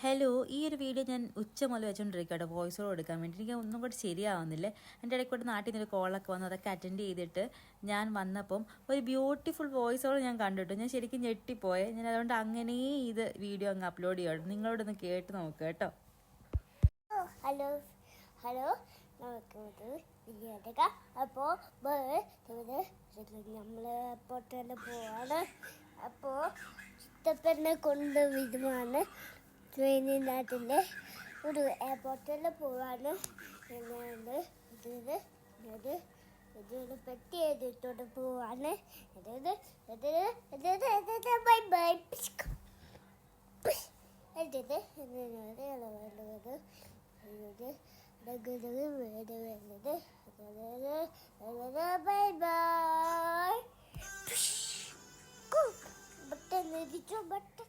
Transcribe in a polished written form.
Hello, ഈ ഒരു video ഞാൻ ഉച്ച മുതൽ വെച്ചുകൊണ്ടിരിക്കുക കേട്ടോ, വോയിസ് ഓവർ എടുക്കാൻ വേണ്ടി. എനിക്ക് ഒന്നും കൂടി ശരിയാവുന്നില്ലേ. എൻ്റെ ഇടയ്ക്ക് കൂടെ നാട്ടിൽ നിന്നൊരു കോളൊക്കെ വന്നു, അതൊക്കെ അറ്റൻഡ് ചെയ്തിട്ട് ഞാൻ വന്നപ്പം ഒരു ബ്യൂട്ടിഫുൾ വോയിസ് ഓവർ ഞാൻ കണ്ടിട്ടു. ഞാൻ ശരിക്കും ഞെട്ടിപ്പോയെ. ഞാൻ അതുകൊണ്ട് അങ്ങനെ ഇത് വീഡിയോ അങ്ങ് അപ്ലോഡ് ചെയ്യണം. നിങ്ങളോടൊന്ന് കേട്ട് നോക്കുക കേട്ടോ. ഹലോ ഹലോ നമുക്ക് അപ്പോൾ നമ്മൾ എയർപോർട്ടിൽ പോവാണ്. അപ്പോൾ ചിത്തപ്പനെ കൊണ്ട് വിടുവാണ്. ട്രെയിനിനകത്തിൻ്റെ ഒരു എയർപോർട്ടിൽ പോവാണ്. ഇതൊരു പെട്ടി എഴുതിട്ടോട്ട് പോവാണ്. Bye bye bye bye button എഴുതിച്ചോ ബട്ടൺ